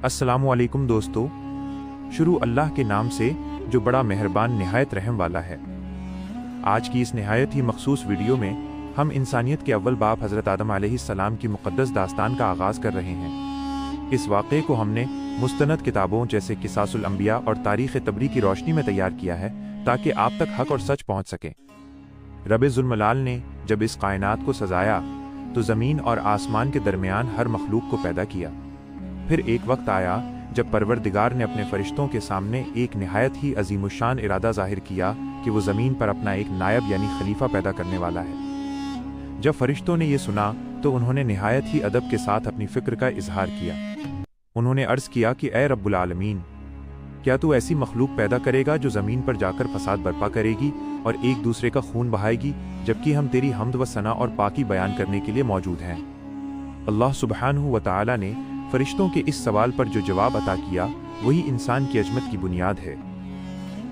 अस्सलामुअलैकुम दोस्तों, शुरू अल्लाह के नाम से जो बड़ा मेहरबान निहायत रहम वाला है। आज की इस निहायत ही मखसूस वीडियो में हम इंसानियत के अव्वल बाप हज़रत आदम अलैहिस्सलाम की मुक़द्दस दास्तान का आगाज़ कर रहे हैं। इस वाक़े को हमने मुस्तनद किताबों जैसे क़िसासुल अंबिया और तारीख़ तबरी की रोशनी में तैयार किया है ताकि आप तक हक़ और सच पहुँच सके। रब ज़ुल-मलाल ने जब इस कायनात को सजाया तो ज़मीन और आसमान के दरमियान हर मखलूक को पैदा किया। फिर एक वक्त आया जब परवरदिगार ने अपने फरिश्तों के सामने एक निहायत ही अजीमुशान इरादा जाहिर किया कि वो ज़मीन पर अपना एक नायब यानी खलीफा पैदा करने वाला है। जब फरिश्तों ने ये सुना तो उन्होंने निहायत ही अदब के साथ अपनी फ़िक्र का इजहार किया। उन्होंने अर्ज़ किया कि ए रब्बुल आलमीन, क्या तू ऐसी मखलूक पैदा करेगा जो ज़मीन पर जाकर फसाद बर्पा करेगी और एक दूसरे का खून बहाएगी, जबकि हम तेरी हम्द व सना और पाकी बयान करने के लिए मौजूद हैं। अल्लाह सुब्हानहू व तआला ने फरिश्तों के इस सवाल पर जो जवाब अता किया वही इंसान की अजमत की बुनियाद है।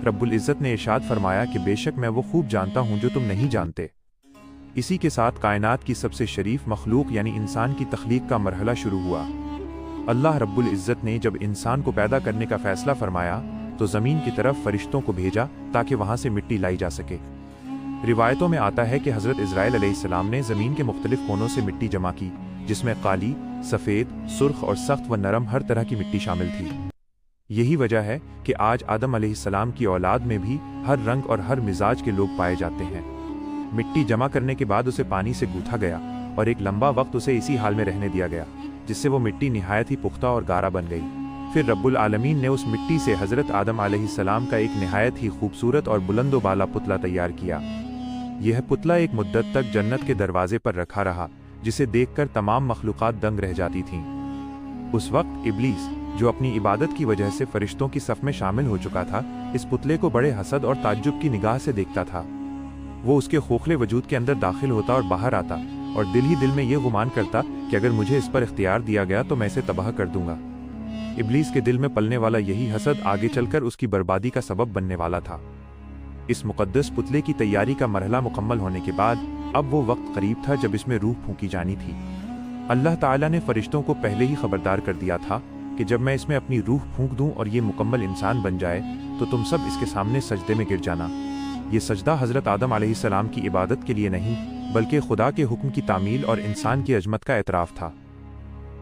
रब्बुल इज़्ज़त ने इरशाद फरमाया कि बेशक मैं वो खूब जानता हूँ जो तुम नहीं जानते। इसी के साथ कायनात की सबसे शरीफ मखलूक यानी इंसान की तख्लीक का मरहला शुरू हुआ। अल्लाह रब्बुल इज़्ज़त ने जब इंसान को पैदा करने का फैसला फरमाया तो ज़मीन की तरफ फरिश्तों को भेजा ताकि वहाँ से मिट्टी लाई जा सके। रिवायतों में आता है कि हज़रत इज़राइल अलैहिस्सलाम ने ज़मीन के मुख्तलिफ कोनों से मिट्टी जमा की, जिसमें काली, सफ़ेद, सुर्ख और सख्त व नरम हर तरह की मिट्टी शामिल थी। यही वजह है कि आज आदम अलैहिस्सलाम की औलाद में भी हर रंग और हर मिजाज के लोग पाए जाते हैं। मिट्टी जमा करने के बाद उसे पानी से गूथा गया और एक लंबा वक्त उसे इसी हाल में रहने दिया गया, जिससे वो मिट्टी निहायत ही पुख्ता और गारा बन गई। फिर रब्बुल आलमीन ने उस मिट्टी से हज़रत आदम अलैहिस्सलाम का एक निहायत ही खूबसूरत और बुलंदो बाला पुतला तैयार किया। यह पुतला एक मुद्दत तक जन्नत के दरवाजे पर रखा रहा, जिसे देखकर तमाम मखलूक़ात दंग रह जाती थीं। उस वक्त इब्लीस, जो अपनी इबादत की वजह से फरिश्तों की सफ़ में शामिल हो चुका था, इस पुतले को बड़े हसद और ताज्जुब की निगाह से देखता था। वो उसके खोखले वजूद के अंदर दाखिल होता और बाहर आता और दिल ही दिल में ये गुमान करता कि अगर मुझे इस पर इख्तियार दिया गया तो मैं इसे तबाह कर दूंगा। इब्लीस के दिल में पलने वाला यही हसद आगे चलकर उसकी बर्बादी का सबब बनने वाला था। इस मुक़द्दस पुतले की तैयारी का मरहला मुकम्मल होने के बाद अब वो वक्त करीब था जब इसमें रूह फूंकी जानी थी। अल्लाह ताला ने फरिश्तों को पहले ही खबरदार कर दिया था कि जब मैं इसमें अपनी रूह फूंक दूं और ये मुकम्मल इंसान बन जाए तो तुम सब इसके सामने सजदे में गिर जाना। ये सजदा हज़रत आदम अलैहिस्सलाम की इबादत के लिए नहीं बल्कि खुदा के हुक्म की तामील और इंसान की अजमत का एतराफ़ था।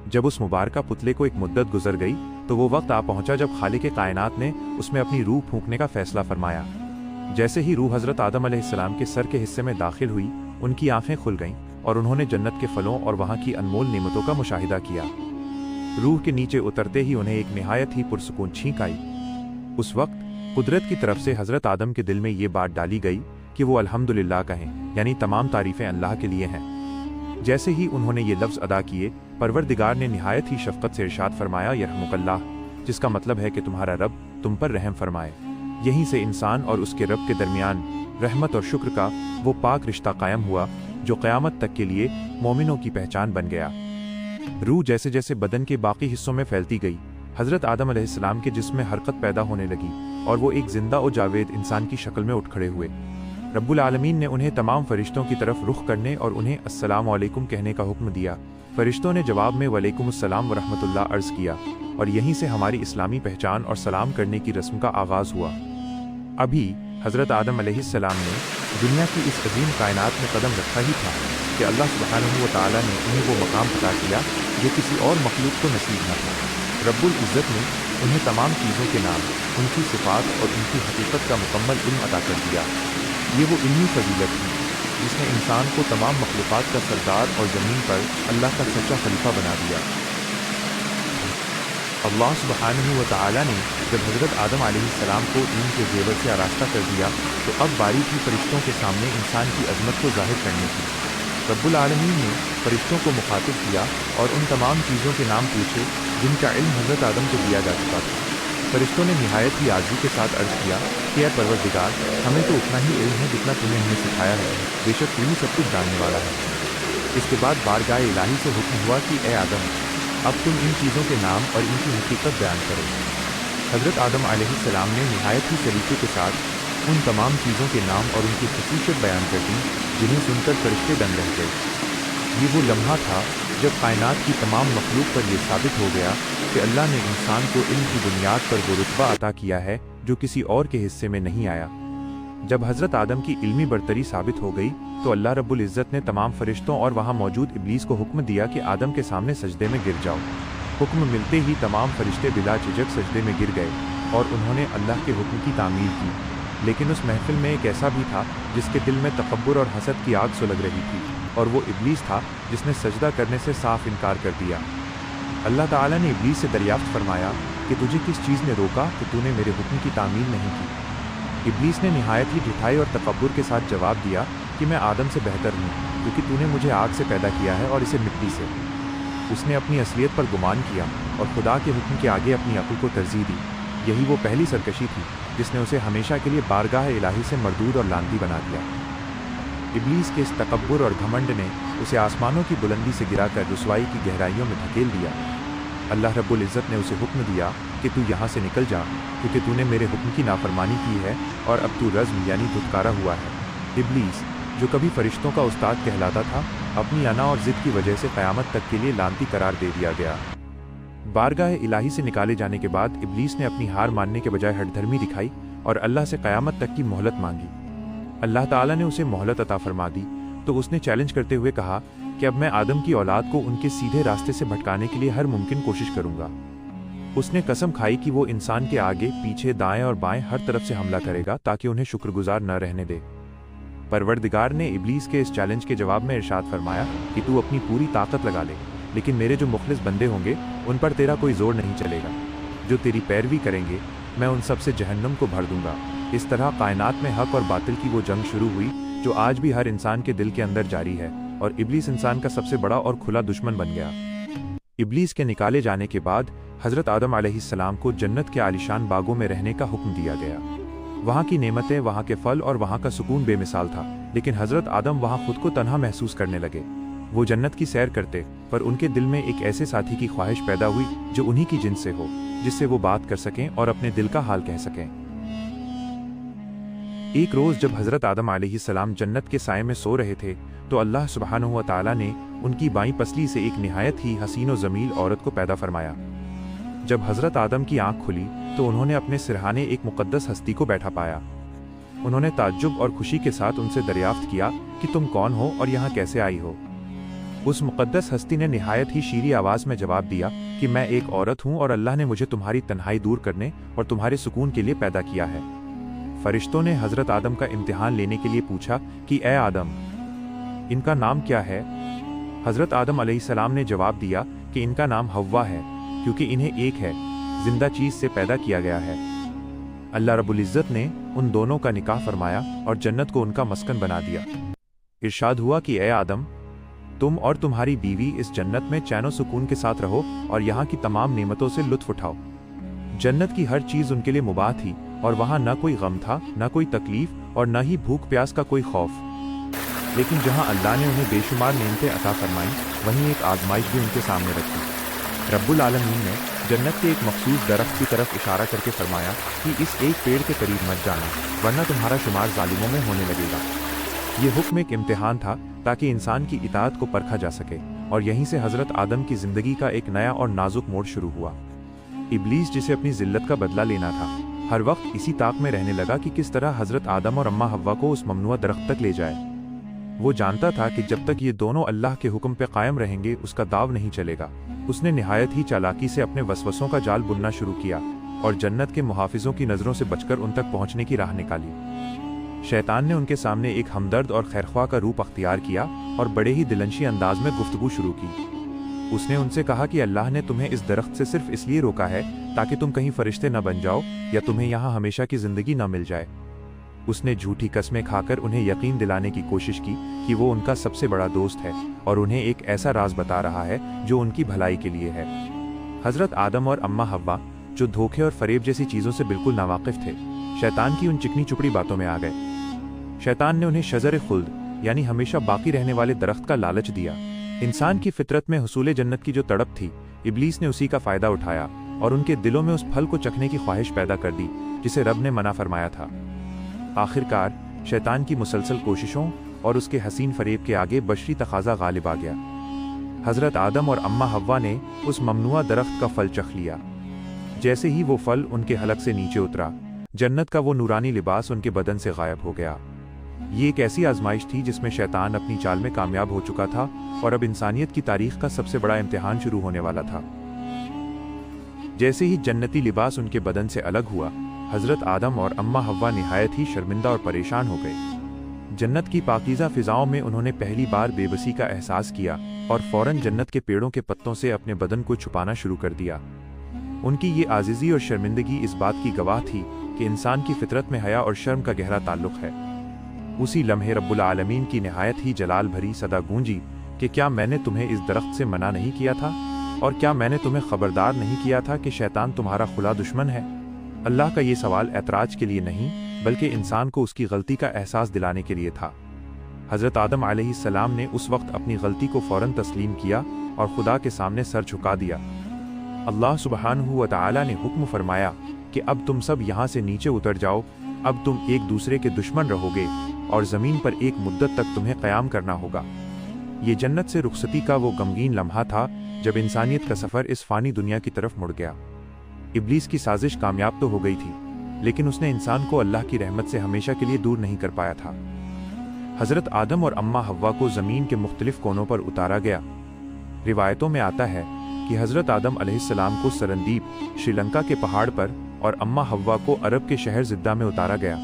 जब उस मुबारका पुतले को एक मुद्दत गुजर गई तो वो वक्त आ पहुंचा जब खालिक कायनात ने उसमें अपनी रूह फूंकने का फैसला फरमाया। जैसे ही रूह हज़रत आदम अलैहिस्सलाम के सर के हिस्से में दाखिल हुई, उनकी आंखें खुल गईं और उन्होंने जन्नत के फलों और वहाँ की अनमोल नेमतों का मुशाहिदा किया। रूह के नीचे उतरते ही उन्हें एक निहायत ही पुरसुकून छींक आई। उस वक्त कुदरत की तरफ से हज़रत आदम के दिल में ये बात डाली गई कि वो अल्हम्दुलिल्लाह कहें, यानी तमाम तारीफ़ें अल्लाह के लिए हैं। जैसे ही उन्होंने ये लफ्ज़ अदा किए, परवरदिगार ने निहायत ही शफ़क़त से इरशाद फरमाया, यरहमुकल्लाह, जिसका मतलब है कि तुम्हारा रब तुम पर रहम फरमाए। यहीं से इंसान और उसके रब के दरमियान रहमत और शुक्र का वो पाक रिश्ता कायम हुआ जो क़यामत तक के लिए मोमिनों की पहचान बन गया। रूह जैसे जैसे बदन के बाकी हिस्सों में फैलती गई, हज़रत आदम अलैहिस्सलाम के जिस्म में हरकत पैदा होने लगी और वो एक जिंदा और जावेद इंसान की शक्ल में उठ खड़े हुए। रब्बुल आलमीन ने उन्हें तमाम फरिश्तों की तरफ रुख करने और उन्हें अस्सलामु अलैकुम कहने का हुक्म दिया। फरिश्तों ने जवाब में वलैकुमुस्सलाम व रहमतुल्लाह अर्ज़ किया और यहीं से हमारी इस्लामी पहचान और सलाम करने की रस्म का आगाज़ हुआ। अभी हज़रत आदम अलैहिस्सलाम ने दुनिया की इस अजीम कायनात में कदम रखा ही था कि अल्लाह सुब्हानहू व तआला ने उन्हें वो मकाम अता किया जो किसी और मखलूक को नसीब न था। रब्बुल इज़्ज़त ने उन्हें तमाम चीज़ों के नाम, उनकी सिफ़ात और उनकी हकीकत का मुकम्मल इल्म अता कर दिया। ये वो इल्मी फ़ज़ीलत थी जिसने इंसान को तमाम मखलूक़ात का सरदार और ज़मीन पर अल्लाह का सच्चा खलीफा बना दिया। अल्लाह सुब्हानहू व तआला ने जब हज़रत आदम अलैहिस्सलाम को इल्म के ज़ेवर से आरास्ता कर दिया तो अब बारी थी फरिश्तों के सामने इंसान की अज़मत को ज़ाहिर करने की। रब्बुल आलमीन ने फरिश्तों को मुखातिब किया और उन तमाम चीज़ों के नाम पूछे जिनका इल्म हज़रत आदम को दिया जा चुका था। फरिश्तों ने निहायत ही आज़ी के साथ अर्ज़ किया कि ऐ परवरदिगार, हमें तो उतना ही इल्म है जितना तूने हमें सिखाया है, बेशक तू ही सब कुछ जानने वाला है। इसके बाद बारगाह इलाही से हुक्म हुआ कि ए आदम, अब तुम इन चीज़ों के नाम और इनकी हकीकत बयान करो। हज़रत आदम अलैहिस्सलाम ने निहायत ही सलीक़े के साथ उन तमाम चीज़ों के नाम और उनकी ख़ुसूसियत बयान कर दी जिन्हें सुनकर फरिश्ते दंग रह गए। ये वो लम्हा था जब कायनात की तमाम मखलूक पर यह साबित हो गया कि अल्लाह ने इंसान को इल्म की बुनियाद पर वो रुतबा अता किया है जो किसी और के हिस्से में नहीं आया, जब हज़रत आदम की इल्मी बरतरी साबित हो गई तो अल्लाह रब्बुल इज़्ज़त ने तमाम फरिश्तों और वहाँ मौजूद इब्लीस को हुक्म दिया कि आदम के सामने सजदे में गिर जाओ। हुक्म मिलते ही तमाम फरिश्ते बिला झिझक सजदे में गिर गए और उन्होंने अल्लाह के हुक्म की तामील की। लेकिन उस महफिल में एक ऐसा भी था जिसके दिल में तकब्बुर और हसद की आग सुलग रही थी, और वो इब्लीस था जिसने सजदा करने से साफ इनकार कर दिया। अल्लाह ताला ने इब्लीस से दरियाफ्त फरमाया कि तुझे किस चीज़ ने रोका कि तूने मेरे हुक्म की तामील नहीं की। इब्लीस ने निहायत ही ढिठाई और तकब्बुर के साथ जवाब दिया कि मैं आदम से बेहतर हूँ, क्योंकि तूने मुझे आग से पैदा किया है और इसे मिट्टी से। उसने अपनी असलियत पर गुमान किया और खुदा के हुक्म के आगे अपनी अक्ल को तरजीह दी। यही वो पहली सरकशी थी जिसने उसे हमेशा के लिए बारगाह इलाही से मरदूद और लानती बना दिया। इब्लीस के इस तकब्बुर और घमंड ने उसे आसमानों की बुलंदी से गिराकर रुसवाई की गहराइयों में धकेल दिया। अल्लाह रब्बुल इज़्ज़त ने उसे हुक्म दिया कि तू यहाँ से निकल जा, क्योंकि तूने मेरे हुक्म की नाफरमानी की है और अब तू रज़्म यानी धुतकारा हुआ है। इब्लीस, जो कभी फरिश्तों का उस्ताद कहलाता था, अपनी अना और ज़िद की वजह से क़यामत तक के लिए लानती करार दे दिया गया। बारगाह इलाही से निकाले जाने के बाद इब्लीस ने अपनी हार मानने के बजाय हठधर्मी दिखाई और अल्लाह से क़यामत तक की मोहलत मांगी। अल्लाह ताला ने उसे मोहलत अता फरमा दी तो उसने चैलेंज करते हुए कहा कि अब मैं आदम की औलाद को उनके सीधे रास्ते से भटकाने के लिए हर मुमकिन कोशिश करूंगा। उसने कसम खाई कि वो इंसान के आगे, पीछे, दाएं और बाएं हर तरफ से हमला करेगा ताकि उन्हें शुक्रगुजार न रहने दे। परवरदिगार ने इब्लीस के इस चैलेंज के जवाब में इरशाद फरमाया कि तू अपनी पूरी ताकत लगा ले, लेकिन मेरे जो मुखलिस बंदे होंगे उन पर तेरा कोई जोर नहीं चलेगा। जो तेरी पैरवी करेंगे मैं उन सब से जहन्नुम को भर दूंगा। इस तरह कायनात में हक और बातिल की वो जंग शुरू हुई जो आज भी हर इंसान के दिल के अंदर जारी है, और इब्लीस इंसान का सबसे बड़ा और खुला दुश्मन बन गया। इब्लीस के निकाले जाने के बाद हज़रत आदम अलैहिस्सलाम को जन्नत के आलिशान बागों में रहने का हुक्म दिया गया। वहाँ की नेमतें, वहाँ के फल और वहाँ का सुकून बेमिसाल था, लेकिन हज़रत आदम वहाँ खुद को तन्हा महसूस करने लगे। वो जन्नत की सैर करते, पर उनके दिल में एक ऐसे साथी की ख्वाहिश पैदा हुई जो उन्हीं की जिन्स से हो, जिससे वो बात कर सकें और अपने दिल का हाल कह सकें। एक रोज़ जब हज़रत आदम अलैहिस्सलाम जन्नत के साये में सो रहे थे तो अल्लाह सुब्हानहू व तआला ने उनकी बाईं पसली से एक निहायत ही हसीन व जमील औरत को पैदा फरमाया। जब हज़रत आदम की आंख खुली तो उन्होंने अपने सिरहाने एक मुक़द्दस हस्ती को बैठा पाया। उन्होंने ताज्जुब और खुशी के साथ उनसे दरियाफ्त किया कि तुम कौन हो और यहाँ कैसे आई हो। उस मुक़द्दस हस्ती ने निहायत ही शीरी आवाज़ में जवाब दिया कि मैं एक औरत हूँ और अल्लाह ने मुझे तुम्हारी तन्हाई दूर करने और तुम्हारे सुकून के लिए पैदा किया है। फरिश्तों ने हज़रत आदम का इम्तिहान लेने के लिए पूछा कि ए आदम, इनका नाम क्या है? हज़रत आदम अलैहिस्सलाम ने जवाब दिया कि इनका नाम हव्वा है, क्योंकि इन्हें एक है जिंदा चीज़ से पैदा किया गया है। अल्लाह रब्बुल इज़्ज़त ने उन दोनों का निकाह फरमाया और जन्नत को उनका मस्कन बना दिया। इरशाद हुआ कि ए आदम, तुम और तुम्हारी बीवी इस जन्नत में चैन व सुकून के साथ रहो और यहाँ की तमाम नेमतों से लुत्फ उठाओ। जन्नत की हर चीज़ उनके लिए मुबाह थी और वहाँ न कोई गम था, न कोई तकलीफ और न ही भूख प्यास का कोई खौफ। लेकिन जहाँ अल्लाह ने उन्हें बेशुमार नेमतें अता फरमाईं, वहीं एक आजमाइश भी उनके सामने रखी। रब्बुल आलमीन ने जन्नत के एक मखसूस दरख्त की तरफ इशारा करके फरमाया कि इस एक पेड़ के करीब मत जाना, वरना तुम्हारा शुमार जालिमों में होने लगेगा। ये हुक्म एक इम्तिहान था ताकि इंसान की इताअत को परखा जा सके, और यहीं से हज़रत आदम की ज़िंदगी का एक नया और नाजुक मोड़ शुरू हुआ। इब्लीस, जिसे अपनी ज़िल्लत का बदला लेना था, हर वक्त इसी ताक में रहने लगा कि किस तरह हज़रत आदम और अम्मा हव्वा को उस ममनुआ दरख्त तक ले जाए। वो जानता था कि जब तक ये दोनों अल्लाह के हुक्म पे कायम रहेंगे उसका दाव नहीं चलेगा। उसने निहायत ही चालाकी से अपने वसवसों का जाल बुनना शुरू किया और जन्नत के मुहाफिजों की नज़रों से बचकर उन तक पहुँचने की राह निकाली। शैतान ने उनके सामने एक हमदर्द और खैरख्वाह का रूप अख्तियार किया और बड़े ही दिलंशी अंदाज में गुफ्तगू शुरू की। उसने उनसे कहा कि अल्लाह ने तुम्हें इस दरख्त से सिर्फ इसलिए रोका है ताकि तुम कहीं फरिश्ते न बन जाओ या तुम्हें यहाँ हमेशा की ज़िंदगी न मिल जाए। उसने झूठी कस्में खाकर उन्हें यकीन दिलाने की कोशिश की कि वो उनका सबसे बड़ा दोस्त है और उन्हें एक ऐसा राज बता रहा है जो उनकी भलाई के लिए है। हज़रत आदम और अम्मा हव्वा, जो धोखे और फरेब जैसी चीज़ों से बिल्कुल नावाकिफ थे, शैतान की उन चिकनी चुपड़ी बातों में आ गए। शैतान ने उन्हें शजर खुल्द यानी हमेशा बाकी रहने वाले दरख्त का लालच दिया। इंसान की फितरत में हुसूल जन्नत की जो तड़प थी, इब्लीस ने उसी का फ़ायदा उठाया और उनके दिलों में उस फल को चखने की ख्वाहिश पैदा कर दी जिसे रब ने मना फरमाया था। आखिरकार शैतान की मुसलसल कोशिशों और उसके हसीन फरेब के आगे बशरी तकाज़ा गालिब आ गया। حضرت آدم اور اماں حوا نے اس ممنوعہ درخت کا پھل چکھ لیا۔ جیسے ہی وہ پھل ان کے حلق سے نیچے اترا، جنت کا وہ نورانی لباس ان کے بدن سے غائب ہو گیا۔ یہ ایک ایسی آزمائش تھی جس میں شیطان اپنی چال میں کامیاب ہو چکا تھا اور اب انسانیت کی تاریخ کا سب سے بڑا امتحان شروع ہونے والا تھا۔ جیسے ہی جنتی لباس ان کے بدن سے الگ ہوا، حضرت آدم اور اماں حوا نہایت ہی شرمندہ اور پریشان ہو گئے۔ جنت کی پاکیزہ فضاؤں میں انہوں نے پہلی بار بے بسی کا احساس کیا اور فوراً جنت کے پیڑوں کے پتوں سے اپنے بدن کو چھپانا شروع کر دیا۔ ان کی یہ عاجزی اور شرمندگی اس بات کی گواہ تھی کہ انسان کی فطرت میں حیا اور شرم کا گہرا تعلق ہے۔ اسی لمحے رب العالمین کی نہایت ہی جلال بھری صدا گونجی کہ کیا میں نے تمہیں اس درخت سے منع نہیں کیا تھا؟ اور کیا میں نے تمہیں خبردار نہیں کیا تھا کہ شیطان تمہارا کھلا دشمن ہے؟ اللہ کا یہ سوال اعتراض کے لیے نہیں، بلکہ انسان کو اس کی غلطی کا احساس دلانے کے لیے تھا۔ حضرت آدم علیہ السلام نے اس وقت اپنی غلطی کو فوراً تسلیم کیا اور خدا کے سامنے سر جھکا دیا۔ اللہ سبحانہ و تعالی نے حکم فرمایا کہ اب تم سب یہاں سے نیچے اتر جاؤ، اب تم ایک دوسرے کے دشمن رہو گے اور زمین پر ایک مدت تک تمہیں قیام کرنا ہوگا۔ یہ جنت سے رخصتی کا وہ غمگین لمحہ تھا جب انسانیت کا سفر اس فانی دنیا کی طرف مڑ گیا۔ ابلیس کی سازش کامیاب تو ہو گئی تھی، لیکن اس نے انسان کو اللہ کی رحمت سے ہمیشہ کے لیے دور نہیں کر پایا تھا۔ حضرت آدم اور اماں حوا کو زمین کے مختلف کونوں پر اتارا گیا۔ روایتوں میں آتا ہے کہ حضرت آدم علیہ السلام کو سرندیپ، شری لنکا کے پہاڑ پر، اور اماں حوا کو عرب کے شہر زدہ میں اتارا گیا۔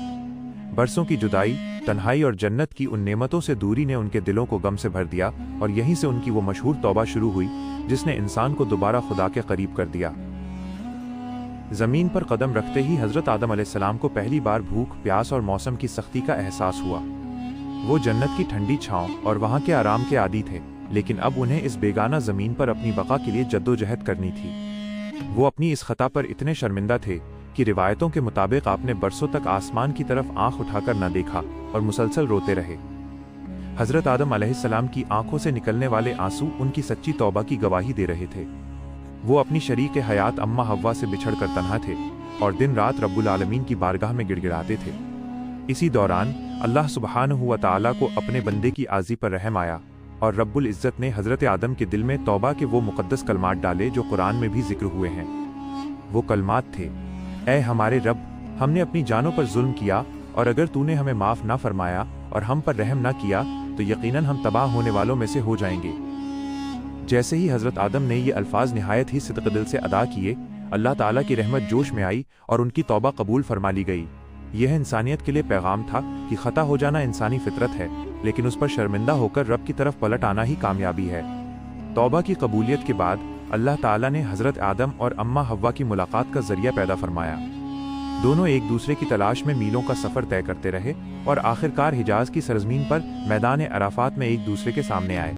برسوں کی جدائی، تنہائی اور جنت کی ان نعمتوں سے دوری نے ان کے دلوں کو غم سے بھر دیا، اور یہیں سے ان کی وہ مشہور توبہ شروع ہوئی جس نے انسان کو دوبارہ خدا کے قریب کر دیا۔ زمین پر قدم رکھتے ہی حضرت آدم علیہ السلام کو پہلی بار بھوک، پیاس اور موسم کی سختی کا احساس ہوا۔ وہ جنت کی ٹھنڈی چھاؤں اور وہاں کے آرام کے عادی تھے، لیکن اب انہیں اس بیگانہ زمین پر اپنی بقا کے لیے جدوجہد کرنی تھی۔ وہ اپنی اس خطا پر اتنے شرمندہ تھے کہ روایتوں کے مطابق آپ نے برسوں تک آسمان کی طرف آنکھ اٹھا کر نہ دیکھا اور مسلسل روتے رہے۔ حضرت آدم علیہ السلام کی آنکھوں سے نکلنے والے آنسو ان کی سچی توبہ کی گواہی دے رہے تھے۔ وہ اپنی شریک حیات اماں حوا سے بچھڑ کر تنہا تھے اور دن رات رب العالمین کی بارگاہ میں گڑ گڑاتے تھے۔ اسی دوران اللہ سبحانہ و تعالیٰ کو اپنے بندے کی عاجزی پر رحم آیا اور رب العزت نے حضرت آدم کے دل میں توبہ کے وہ مقدس کلمات ڈالے جو قرآن میں بھی ذکر ہوئے ہیں۔ وہ کلمات تھے: اے ہمارے رب، ہم نے اپنی جانوں پر ظلم کیا، اور اگر تو نے ہمیں معاف نہ فرمایا اور ہم پر رحم نہ کیا تو یقیناً ہم تباہ ہونے والوں میں سے ہو جائیں گے۔ جیسے ہی حضرت آدم نے یہ الفاظ نہایت ہی صدق دل سے ادا کیے، اللہ تعالیٰ کی رحمت جوش میں آئی اور ان کی توبہ قبول فرما لی گئی۔ یہ انسانیت کے لیے پیغام تھا کہ خطا ہو جانا انسانی فطرت ہے، لیکن اس پر شرمندہ ہو کر رب کی طرف پلٹ آنا ہی کامیابی ہے۔ توبہ کی قبولیت کے بعد اللہ تعالیٰ نے حضرت آدم اور اماں حوا کی ملاقات کا ذریعہ پیدا فرمایا۔ دونوں ایک دوسرے کی تلاش میں میلوں کا سفر طے کرتے رہے اور آخرکار حجاز کی سرزمین پر میدان عرفات میں ایک دوسرے کے سامنے آئے۔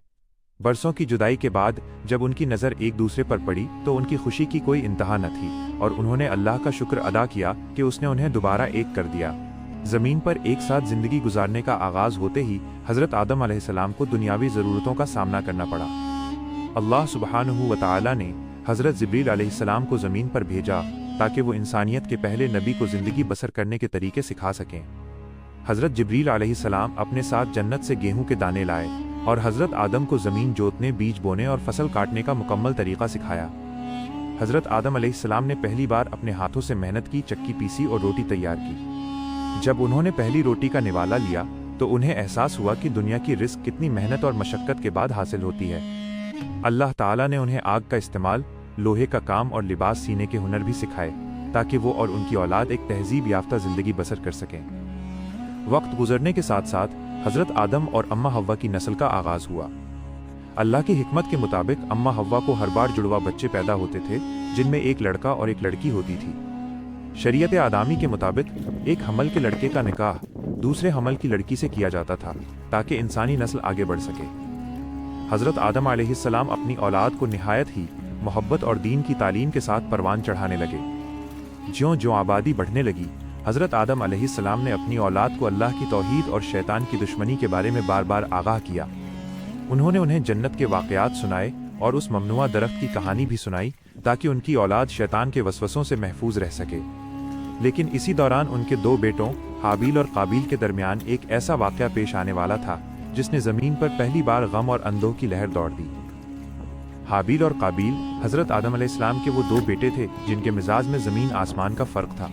برسوں کی جدائی کے بعد جب ان کی نظر ایک دوسرے پر پڑی تو ان کی خوشی کی کوئی انتہا نہ تھی، اور انہوں نے اللہ کا شکر ادا کیا کہ اس نے انہیں دوبارہ ایک کر دیا۔ زمین پر ایک ساتھ زندگی گزارنے کا آغاز ہوتے ہی حضرت آدم علیہ السلام کو دنیاوی ضرورتوں کا سامنا کرنا پڑا۔ اللہ سبحانہ و تعالی نے حضرت جبریل علیہ السلام کو زمین پر بھیجا تاکہ وہ انسانیت کے پہلے نبی کو زندگی بسر کرنے کے طریقے سکھا سکیں۔ حضرت جبریل علیہ السلام اپنے ساتھ جنت سے گیہوں کے دانے لائے اور حضرت آدم کو زمین جوتنے، بیج بونے اور فصل کاٹنے کا مکمل طریقہ سکھایا۔ حضرت آدم علیہ السلام نے پہلی بار اپنے ہاتھوں سے محنت کی، چکی پیسی اور روٹی تیار کی۔ جب انہوں نے پہلی روٹی کا نوالا لیا تو انہیں احساس ہوا کہ دنیا کی رزق کتنی محنت اور مشقت کے بعد حاصل ہوتی ہے۔ اللہ تعالیٰ نے انہیں آگ کا استعمال، لوہے کا کام اور لباس سینے کے ہنر بھی سکھائے تاکہ وہ اور ان کی اولاد ایک تہذیب یافتہ زندگی بسر کر سکیں۔ وقت گزرنے کے ساتھ ساتھ حضرت آدم اور اماں حوا کی نسل کا آغاز ہوا۔ اللہ کی حکمت کے مطابق اماں حوا کو ہر بار جڑواں بچے پیدا ہوتے تھے جن میں ایک لڑکا اور ایک لڑکی ہوتی تھی۔ شریعت آدمی کے مطابق ایک حمل کے لڑکے کا نکاح دوسرے حمل کی لڑکی سے کیا جاتا تھا تاکہ انسانی نسل آگے بڑھ سکے۔ حضرت آدم علیہ السلام اپنی اولاد کو نہایت ہی محبت اور دین کی تعلیم کے ساتھ پروان چڑھانے لگے۔ جوں جوں آبادی بڑھنے لگی، حضرت آدم علیہ السلام نے اپنی اولاد کو اللہ کی توحید اور شیطان کی دشمنی کے بارے میں بار بار آگاہ کیا۔ انہوں نے انہیں جنت کے واقعات سنائے اور اس ممنوعہ درخت کی کہانی بھی سنائی تاکہ ان کی اولاد شیطان کے وسوسوں سے محفوظ رہ سکے۔ لیکن اسی دوران ان کے دو بیٹوں حابیل اور قابیل کے درمیان ایک ایسا واقعہ پیش آنے والا تھا جس نے زمین پر پہلی بار غم اور اندوہ کی لہر دوڑ دی۔ حابیل اور قابیل حضرت آدم علیہ السلام کے وہ دو بیٹے تھے جن کے مزاج میں زمین آسمان کا فرق تھا۔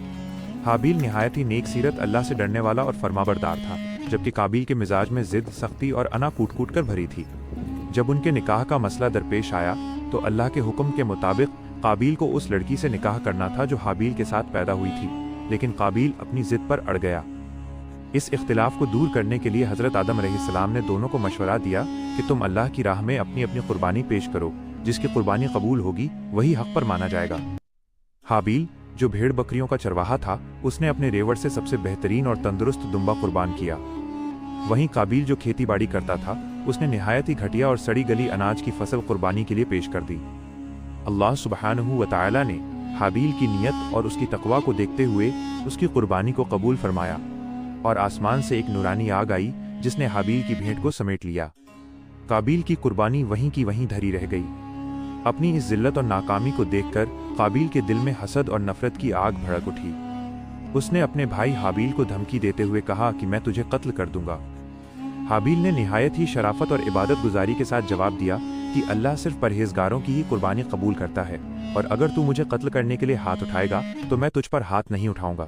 حابیل نہایت ہی نیک سیرت، اللہ سے ڈرنے والا اور فرمانبردار تھا، جبکہ قابیل کے مزاج میں ضد، سختی اور انا کوٹ کوٹ کر بھری تھی۔ جب ان کے نکاح کا مسئلہ درپیش آیا تو اللہ کے حکم کے مطابق قابیل کو اس لڑکی سے نکاح کرنا تھا جو حابیل کے ساتھ پیدا ہوئی تھی، لیکن قابیل اپنی ضد پر اڑ گیا۔ اس اختلاف کو دور کرنے کے لیے حضرت آدم علیہ السلام نے دونوں کو مشورہ دیا کہ تم اللہ کی راہ میں اپنی اپنی قربانی پیش کرو، جس کی قربانی قبول ہوگی وہی حق پر مانا جائے گا۔ حابیل جو بھیڑ بکریوں کا چرواہا تھا، اس نے اپنے ریوڑ سے سب سے بہترین اور تندرست دمبا قربان کیا۔ وہیں قابیل جو کھیتی باڑی کرتا تھا، اس نے نہایت ہی گھٹیا اور سڑی گلی اناج کی فصل قربانی کے لیے پیش کر دی۔ اللہ سبحانہ و تعالی نے حابیل کی نیت اور اس کی تقوی کو دیکھتے ہوئے اس کی قربانی کو قبول فرمایا، اور آسمان سے ایک نورانی آگ آئی جس نے حابیل کی بھیڑ کو سمیٹ لیا۔ قابیل کی قربانی وہیں کی وہیں دھری رہ گئی۔ اپنی اس ذلت اور ناکامی کو دیکھ کر قابیل کے دل میں حسد اور نفرت کی آگ بھڑک اٹھی۔ اس نے اپنے بھائی حابیل کو دھمکی دیتے ہوئے کہا کہ میں تجھے قتل کر دوں گا۔ حابیل نے نہایت ہی شرافت اور عبادت گزاری کے ساتھ جواب دیا کہ اللہ صرف پرہیزگاروں کی ہی قربانی قبول کرتا ہے، اور اگر تو مجھے قتل کرنے کے لیے ہاتھ اٹھائے گا تو میں تجھ پر ہاتھ نہیں اٹھاؤں گا۔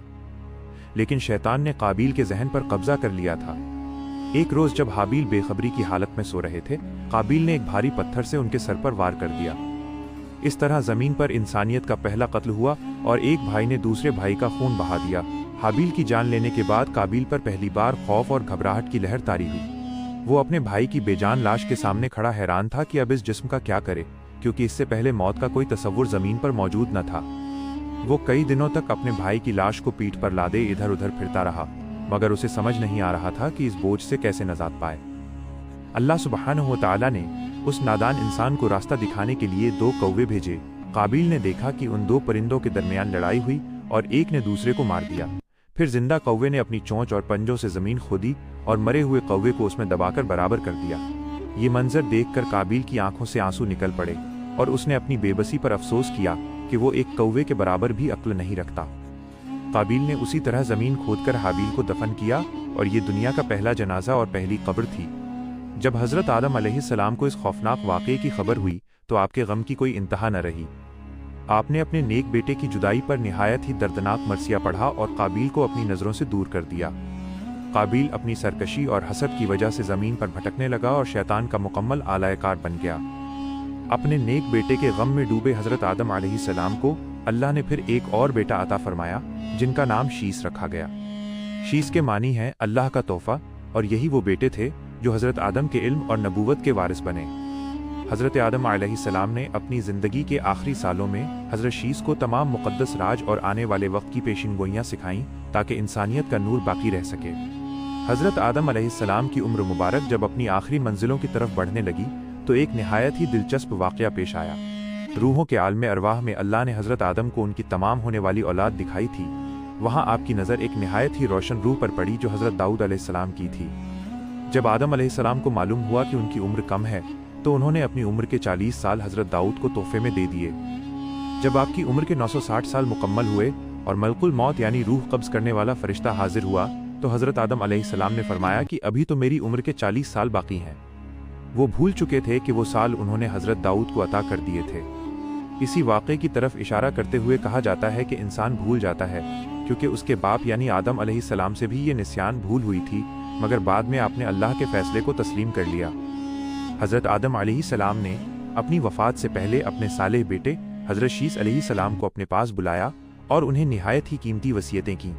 لیکن شیطان نے قابیل کے ذہن پر قبضہ کر لیا تھا۔ ایک روز جب حابیل بے خبری کی حالت میں سو رہے تھے، قابیل نے ایک بھاری پتھر سے ان کے سر پر وار کر دیا۔ اس طرح زمین پر انسانیت کا پہلا قتل ہوا اور ایک بھائی نے دوسرے بھائی کا خون بہا دیا۔ حابیل کی جان لینے کے بعد قابیل پر پہلی بار خوف اور گھبراہٹ کی لہر طاری ہوئی۔ وہ اپنے بھائی کی بے جان لاش کے سامنے کھڑا حیران تھا کہ اب اس جسم کا کیا کرے، کیونکہ اس سے پہلے موت کا کوئی تصور زمین پر موجود نہ تھا۔ وہ کئی دنوں تک اپنے بھائی کی لاش کو پیٹھ پر لادے ادھر ادھر پھرتا رہا، مگر اسے سمجھ نہیں آ رہا تھا کہ اس بوجھ سے کیسے نجات پائے۔ اللہ سبحانہ و تعالی نے اس نادان انسان کو راستہ دکھانے کے لیے دو کوے بھیجے۔ قابیل نے دیکھا کہ ان دو پرندوں کے درمیان لڑائی ہوئی اور ایک نے دوسرے کو مار دیا۔ پھر زندہ کوے نے اپنی چونچ اور پنجوں سے زمین کھودی اور مرے ہوئے کوے کو اس میں دبا کر برابر کر دیا۔ یہ منظر دیکھ کر قابیل کی آنکھوں سے آنسو نکل پڑے، اور اس نے اپنی بے بسی پر افسوس کیا کہ وہ ایک کوے کے برابر بھی عقل نہیں رکھتا۔ قابیل نے اسی طرح زمین کھود کر حابیل کو دفن کیا، اور یہ دنیا کا پہلا جنازہ اور پہلی قبر تھی۔ جب حضرت آدم علیہ السلام کو اس خوفناک واقعے کی خبر ہوئی تو آپ کے غم کی کوئی انتہا نہ رہی۔ آپ نے اپنے نیک بیٹے کی جدائی پر نہایت ہی دردناک مرثیہ پڑھا اور قابیل کو اپنی نظروں سے دور کر دیا۔ قابیل اپنی سرکشی اور حسد کی وجہ سے زمین پر بھٹکنے لگا اور شیطان کا مکمل آلائے کار بن گیا۔ اپنے نیک بیٹے کے غم میں ڈوبے حضرت آدم علیہ السلام کو اللہ نے پھر ایک اور بیٹا عطا فرمایا، جن کا نام شیس رکھا گیا۔ شیس کے معنی ہے اللہ کا تحفہ، اور یہی وہ بیٹے تھے جو حضرت آدم کے علم اور نبوت کے وارث بنے۔ حضرت آدم علیہ السلام نے اپنی زندگی کے آخری سالوں میں حضرت شیس کو تمام مقدس راج اور آنے والے وقت کی پیشین گوئیاں سکھائیں تاکہ انسانیت کا نور باقی رہ سکے۔ حضرت آدم علیہ السلام کی عمر مبارک جب اپنی آخری منزلوں کی طرف بڑھنے لگی تو ایک نہایت ہی دلچسپ واقعہ پیش آیا۔ روحوں کے عالم ارواح میں اللہ نے حضرت آدم کو ان کی تمام ہونے والی اولاد دکھائی تھی۔ وہاں آپ کی نظر ایک نہایت ہی روشن روح پر پڑی جو حضرت داؤد علیہ السلام کی تھی۔ جب آدم علیہ السلام کو معلوم ہوا کہ ان کی عمر کم ہے تو انہوں نے اپنی عمر کے 40 سال حضرت داؤد کو تحفے میں دے دیے۔ جب آپ کی عمر کے 960 سال مکمل ہوئے اور ملک الموت یعنی روح قبض کرنے والا فرشتہ حاضر ہوا تو حضرت آدم علیہ السلام نے فرمایا کہ ابھی تو میری عمر کے 40 سال باقی ہیں۔ وہ بھول چکے تھے کہ وہ سال انہوں نے حضرت داؤد کو عطا کر دیے تھے۔ اسی واقعے کی طرف اشارہ کرتے ہوئے کہا جاتا ہے کہ انسان بھول جاتا ہے، کیونکہ اس کے باپ یعنی آدم علیہ السلام سے بھی یہ نسیان بھول ہوئی تھی، مگر بعد میں آپ نے اللہ کے فیصلے کو تسلیم کر لیا۔ حضرت آدم علیہ السلام نے اپنی وفات سے پہلے اپنے صالح بیٹے حضرت شیس علیہ السلام کو اپنے پاس بلایا اور انہیں نہایت ہی قیمتی وصیتیں کیں۔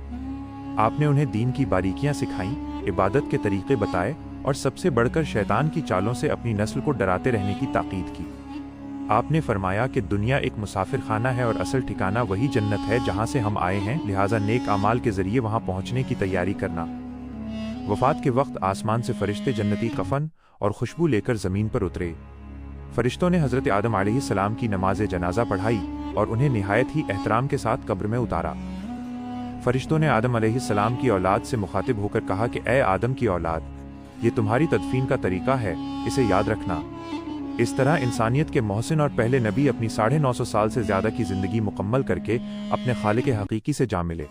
آپ نے انہیں دین کی باریکیاں سکھائیں، عبادت کے طریقے بتائے، اور سب سے بڑھ کر شیطان کی چالوں سے اپنی نسل کو ڈراتے رہنے کی تاکید کی۔ آپ نے فرمایا کہ دنیا ایک مسافر خانہ ہے اور اصل ٹھکانہ وہی جنت ہے جہاں سے ہم آئے ہیں، لہٰذا نیک اعمال کے ذریعے وہاں پہنچنے کی تیاری کرنا۔ وفات کے وقت آسمان سے فرشتے جنتی کفن اور خوشبو لے کر زمین پر اترے۔ فرشتوں نے حضرت آدم علیہ السلام کی نماز جنازہ پڑھائی اور انہیں نہایت ہی احترام کے ساتھ قبر میں اتارا۔ فرشتوں نے آدم علیہ السلام کی اولاد سے مخاطب ہو کر کہا کہ اے آدم کی اولاد، یہ تمہاری تدفین کا طریقہ ہے، اسے یاد رکھنا۔ اس طرح انسانیت کے محسن اور پہلے نبی اپنی 950 سال سے زیادہ کی زندگی مکمل کر کے اپنے خالق حقیقی سے جا ملے۔